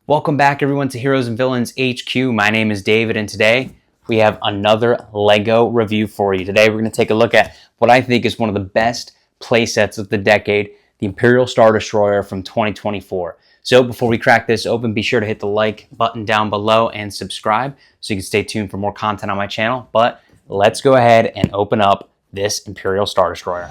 Welcome back everyone to Heroes and Villains HQ. My name is David and today we have another LEGO review for you. Today we're going to take a look at what I think is one of the best play sets of the decade, the Imperial Star Destroyer from 2024. So before we crack this open, be sure to hit the like button down below and subscribe so you can stay tuned for more content on my channel. But let's go ahead and open up this Imperial Star Destroyer.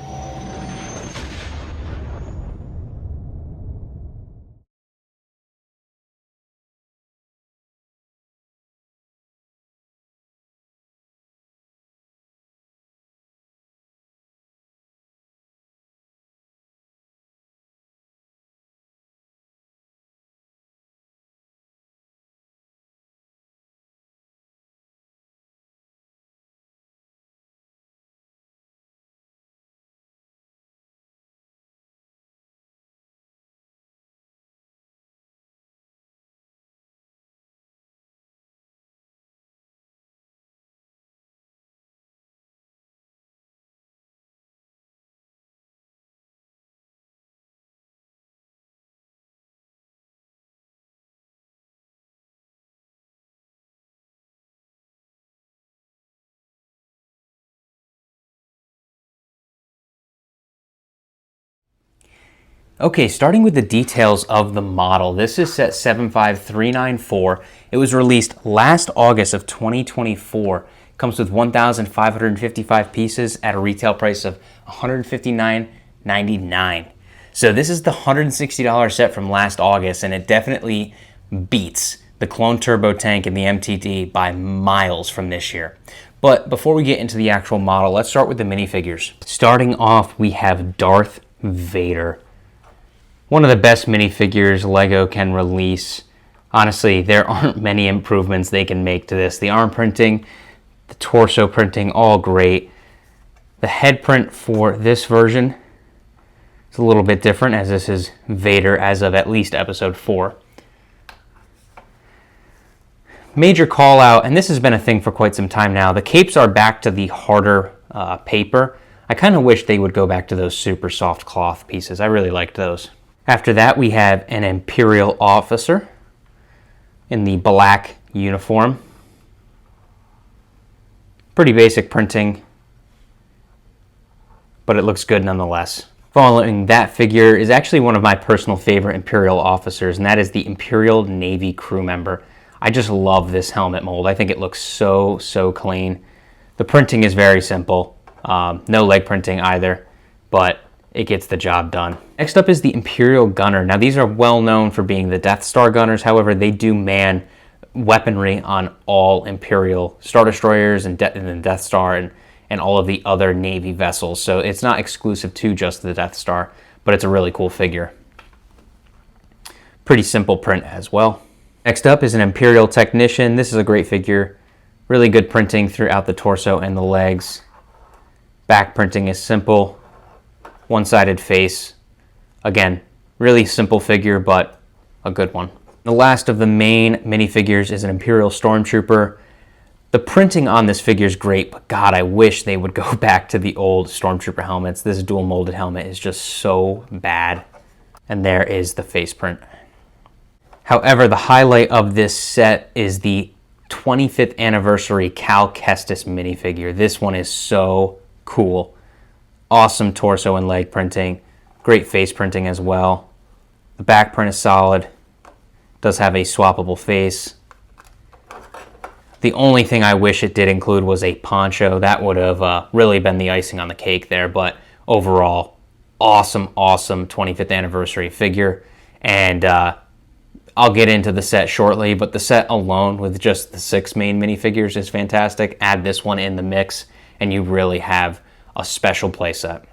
Okay, starting with the details of the model. This is set 75394. It was released last August of 2024. It comes with 1,555 pieces at a retail price of $159.99. So this is the $160 set from last August, and it definitely beats the Clone Turbo Tank and the MTD by miles from this year. But before we get into the actual model, let's start with the minifigures. Starting off, we have Darth Vader. One of the best minifigures LEGO can release. Honestly, there aren't many improvements they can make to this. The arm printing, the torso printing, all great. The head print for this version is a little bit different, as this is Vader as of at least episode 4. Major call out, and this has been a thing for quite some time now, the capes are back to the harder paper. I kind of wish they would go back to those super soft cloth pieces. I really liked those. After that, we have an Imperial officer in the black uniform. Pretty basic printing, but it looks good nonetheless. Following that figure is actually one of my personal favorite Imperial officers, and that is the Imperial Navy crew member. I just love this helmet mold. I think it looks so clean. The printing is very simple. No leg printing either, but it gets the job done. Next up is the Imperial Gunner. Now these are well known for being the Death Star gunners. However, they do man weaponry on all Imperial Star Destroyers and the Death Star and all of the other Navy vessels. So it's not exclusive to just the Death Star, but it's a really cool figure. Pretty simple print as well. Next up is an Imperial Technician. This is a great figure. Really good printing throughout the torso and the legs. Back printing is simple. One-sided face. Again, really simple figure, but a good one. The last of the main minifigures is an Imperial Stormtrooper. The printing on this figure is great, but God, I wish they would go back to the old Stormtrooper helmets. This dual molded helmet is just so bad. And there is the face print. However, the highlight of this set is the 25th anniversary Cal Kestis minifigure. This one is so cool. Awesome torso and leg printing, great face printing as well. The back print is solid, does have a swappable face. The only thing I wish it did include was a poncho. That would have really been the icing on the cake there, but overall, awesome 25th anniversary figure. And I'll get into the set shortly, but the set alone with just the 6 main minifigures is fantastic. Add this one in the mix and you really have a special playset.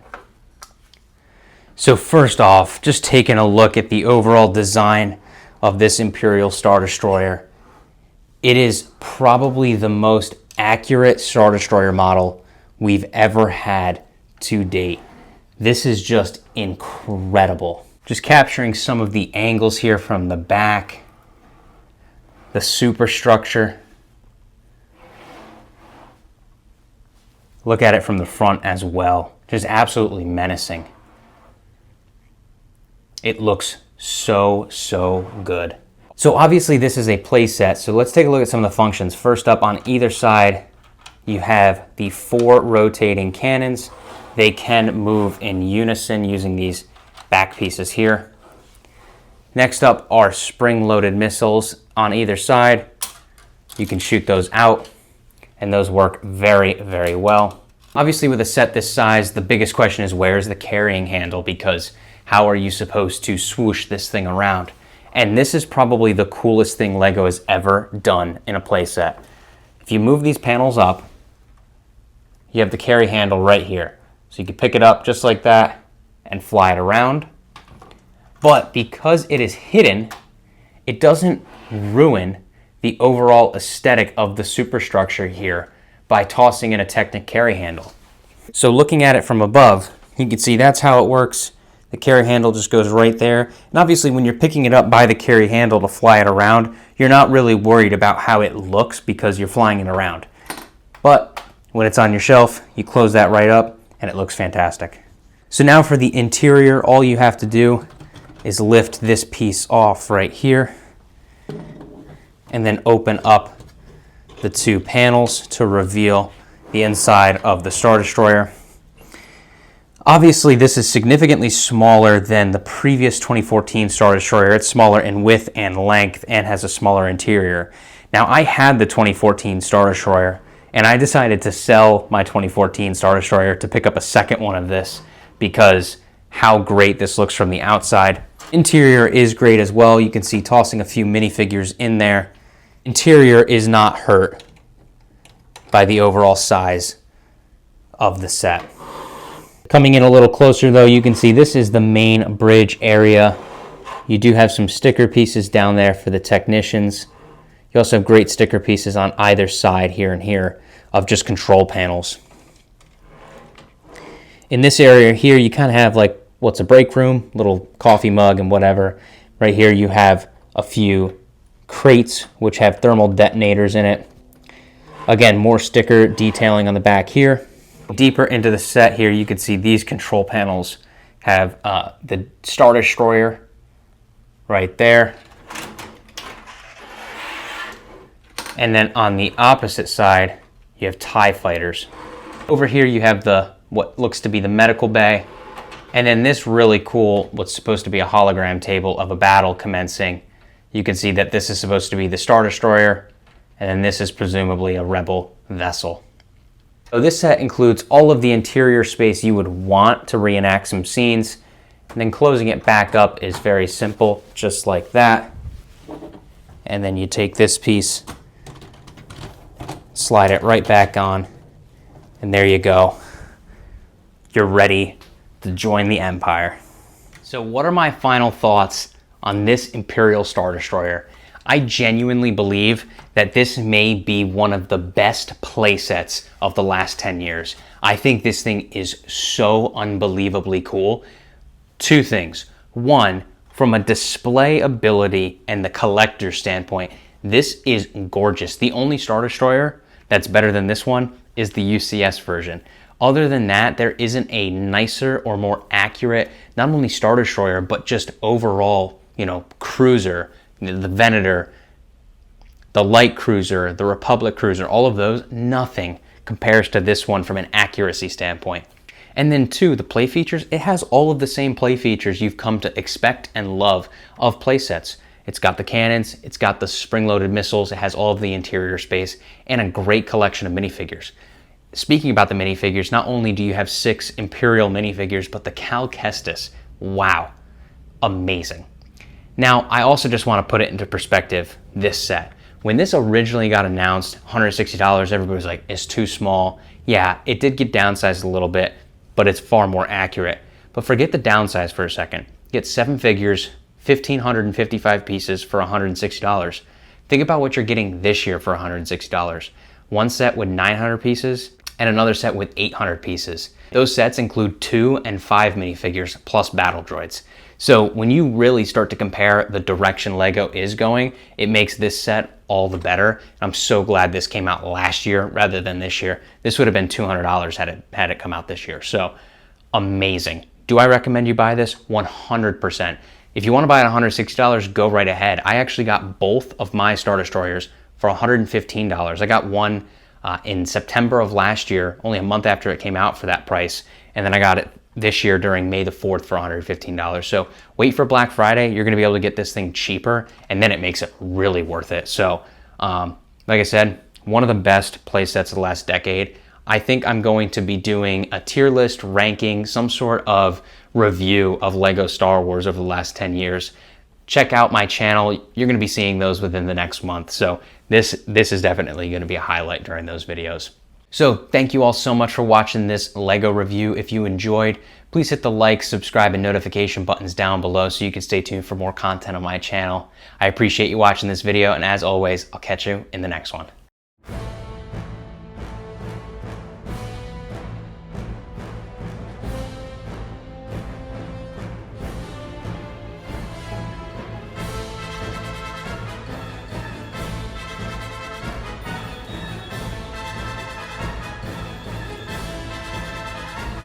So first off, just taking a look at the overall design of this Imperial Star Destroyer. It is probably the most accurate Star Destroyer model we've ever had to date. This is just incredible. Just capturing some of the angles here from the back, the superstructure. Look at it from the front as well. Just absolutely menacing. It looks so good. So obviously this is a play set, so let's take a look at some of the functions. First up, on either side, you have the 4 rotating cannons. They can move in unison using these back pieces here. Next up are spring-loaded missiles on either side. You can shoot those out, and those work very, very well. Obviously, with a set this size, the biggest question is where's the carrying handle, because how are you supposed to swoosh this thing around? And this is probably the coolest thing LEGO has ever done in a playset. If you move these panels up, you have the carry handle right here. So you can pick it up just like that and fly it around. But because it is hidden, it doesn't ruin the overall aesthetic of the superstructure here by tossing in a Technic carry handle. So looking at it from above, you can see that's how it works. The carry handle just goes right there. And obviously when you're picking it up by the carry handle to fly it around, you're not really worried about how it looks because you're flying it around. But when it's on your shelf, you close that right up and it looks fantastic. So now for the interior, all you have to do is lift this piece off right here and then open up the 2 panels to reveal the inside of the Star Destroyer. Obviously, this is significantly smaller than the previous 2014 Star Destroyer. It's smaller in width and length and has a smaller interior. Now, I had the 2014 Star Destroyer, and I decided to sell my 2014 Star Destroyer to pick up a second one of this because how great this looks from the outside. Interior is great as well. You can see tossing a few minifigures in there. Interior is not hurt by the overall size of the set. Coming in a little closer though, you can see this is the main bridge area. You do have some sticker pieces down there for the technicians. You also have great sticker pieces on either side here and here of just control panels. In this area here, you kind of have like what's a break room, little coffee mug and whatever. Right here you have a few crates which have thermal detonators in it. Again, more sticker detailing on the back here. Deeper into the set here, you can see these control panels have the Star Destroyer right there. And then on the opposite side, you have TIE fighters. Over here you have what looks to be the medical bay. And then this really cool, what's supposed to be a hologram table of a battle commencing. You can see that this is supposed to be the Star Destroyer, and then this is presumably a Rebel vessel. So this set includes all of the interior space you would want to reenact some scenes, and then closing it back up is very simple, just like that. And then you take this piece, slide it right back on, and there you go. You're ready to join the Empire. So what are my final thoughts on this Imperial Star Destroyer? I genuinely believe that this may be one of the best playsets of the last 10 years. I think this thing is so unbelievably cool. 2 things. 1, from a display ability and the collector standpoint, this is gorgeous. The only Star Destroyer that's better than this one is the UCS version. Other than that, there isn't a nicer or more accurate, not only Star Destroyer, but just overall, cruiser, the Venator, the Light Cruiser, the Republic Cruiser, all of those, nothing compares to this one from an accuracy standpoint. And then 2, the play features, it has all of the same play features you've come to expect and love of playsets. It's got the cannons, it's got the spring-loaded missiles, it has all of the interior space, and a great collection of minifigures. Speaking about the minifigures, not only do you have 6 Imperial minifigures, but the Cal Kestis, wow, amazing. Now, I also just want to put it into perspective, this set. When this originally got announced, $160, everybody was like, it's too small. Yeah, it did get downsized a little bit, but it's far more accurate. But forget the downsize for a second. Get 7 figures, 1,555 pieces for $160. Think about what you're getting this year for $160. One set with 900 pieces and another set with 800 pieces. Those sets include 2 and 5 minifigures plus battle droids. So when you really start to compare the direction LEGO is going, it makes this set all the better. I'm so glad this came out last year rather than this year. This would have been $200 had it come out this year. So amazing. Do I recommend you buy this? 100%. If you want to buy it at $160, go right ahead. I actually got both of my Star Destroyers for $115. I got one in September of last year, only a month after it came out for that price. And then I got it this year during May the 4th for $115. So wait for Black Friday. You're going to be able to get this thing cheaper, and then it makes it really worth it. So like I said, one of the best play sets of the last decade. I think I'm going to be doing a tier list ranking, some sort of review of Lego Star Wars over the last 10 years. Check out my channel. You're going to be seeing those within the next month. So this is definitely going to be a highlight during those videos. So thank you all so much for watching this Lego review. If you enjoyed, please hit the like, subscribe, and notification buttons down below so you can stay tuned for more content on my channel. I appreciate you watching this video, and as always, I'll catch you in the next one.